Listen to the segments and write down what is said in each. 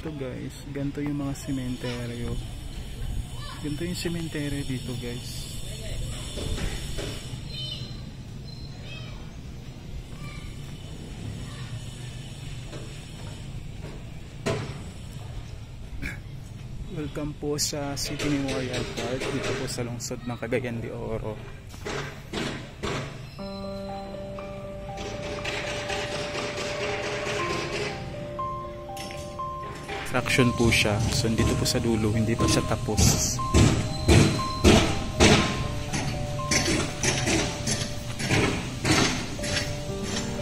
ito guys, ganito yung mga sementeryo. Ganito yung sementeryo dito guys. Welcome po sa City Memorial Park, dito po sa lungsod ng Cagayan de Oro. Construction po siya, so dito po sa dulo, hindi pa siya tapos.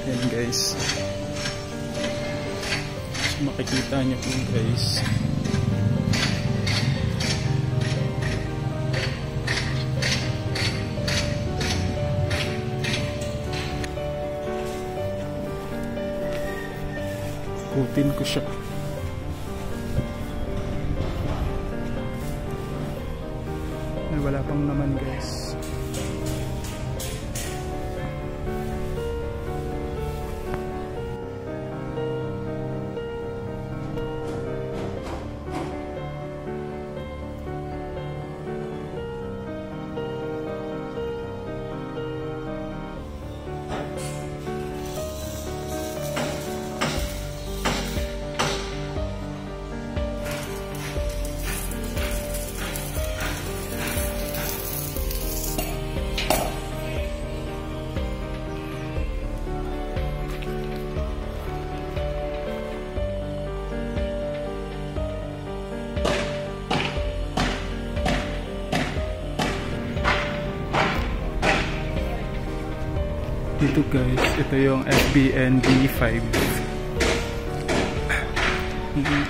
Ayan guys, so makikita nyo po guys, kutin ko siya. Wala pang naman guys. Dito guys, ito yung FBN B5.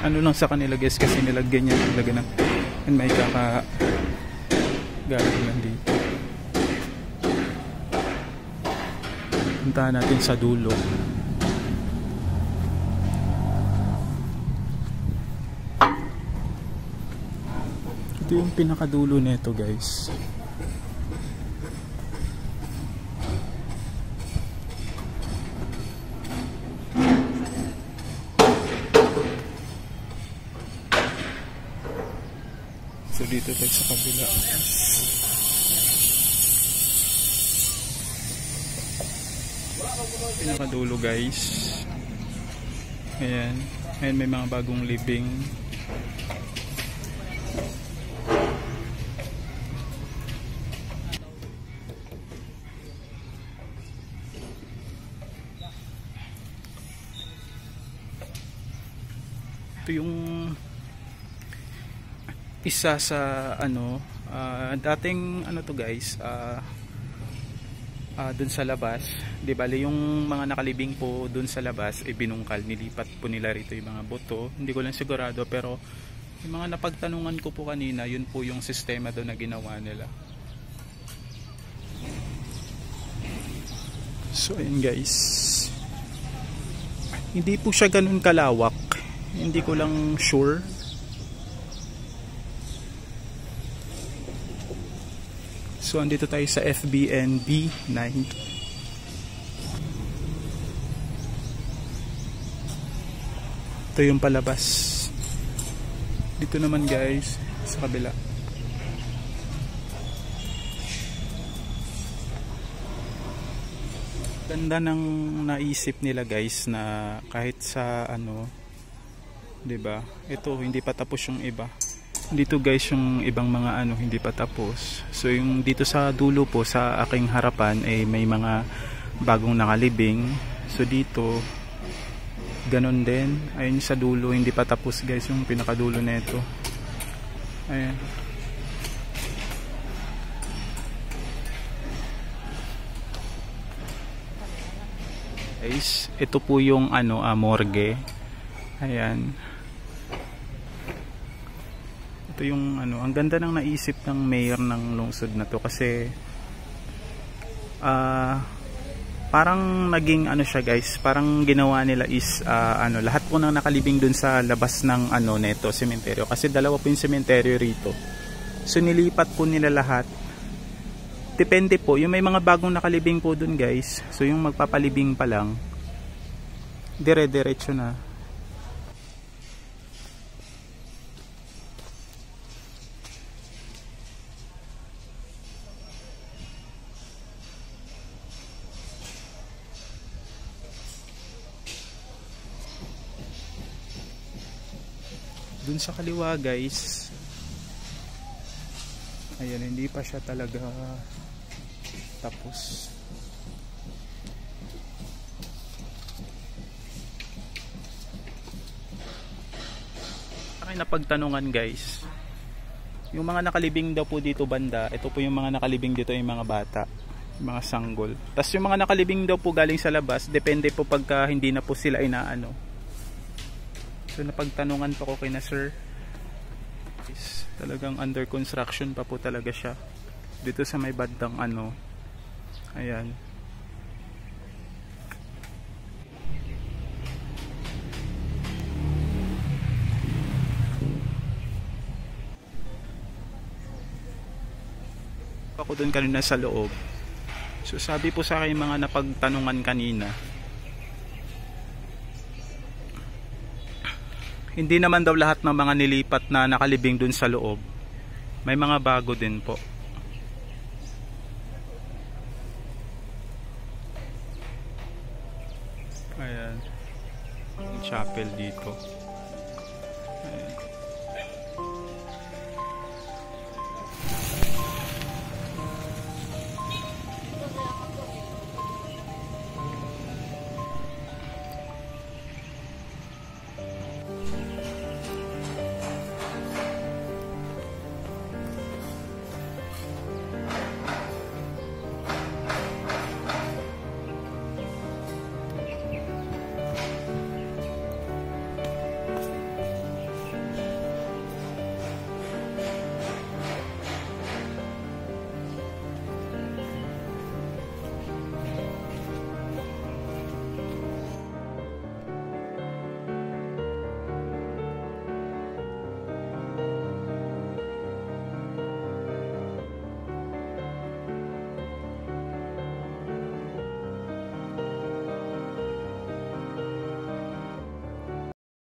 Ano lang sa kanila guys, kasi nilagyan niya talaga ng and may galing lang dito. Puntahan natin sa dulo. Ito yung pinakadulo nito guys. So dito tayo sa kabila. Pinakadulo guys. Ayan. Ayan, may mga bagong living. Ito yung isa sa dating to guys, dun sa labas, di bali yung mga nakalibing po dun sa labas binungkal, nilipat po nila rito yung mga boto. Hindi ko lang sigurado, pero yung mga napagtanungan ko po kanina, yun po yung sistema doon na ginawa nila. So ayun guys, hindi po siya ganun kalawak, hindi ko lang sure. So andito tayo sa FBN B9. Ito yung palabas. Dito naman guys, sa kabila. Ganda ng naisip nila guys, na kahit sa 'di ba? Ito hindi pa tapos yung iba. Dito guys yung ibang mga hindi pa tapos. So yung dito sa dulo po sa aking harapan ay may mga bagong nakalibing. So dito ganon din. Ayun sa dulo hindi pa tapos guys, yung pinakadulo nito. Ayan. Guys, ito po yung morgue. Ayan. Ito yung ang ganda ng naisip ng mayor ng lungsod na to, kasi parang naging siya guys, parang ginawa nila is lahat po nang nakalibing dun sa labas ng neto sementeryo, kasi dalawa po yung sementeryo rito. So nilipat po nila lahat. Depende po, yung may mga bagong nakalibing po dun guys, so yung magpapalibing pa lang dire-diretso na. dun sa kaliwa guys, ayan, hindi pa siya talaga tapos. Aking napagtanungan guys, yung mga nakalibing daw po dito banda, ito po yung mga nakalibing dito, yung mga bata, yung mga sanggol. Tapos yung mga nakalibing daw po galing sa labas, depende po pagka hindi na po sila inaano. So napagtanungan pa ko kay na sir, is talagang under construction pa po talaga siya dito sa may bandang ano, ayan. Ako dun kanina sa loob, so sabi po sa akin mga napagtanungan kanina, hindi naman daw lahat ng mga nilipat na nakalibing dun sa loob, may mga bago din po. Ayan, yung chapel dito.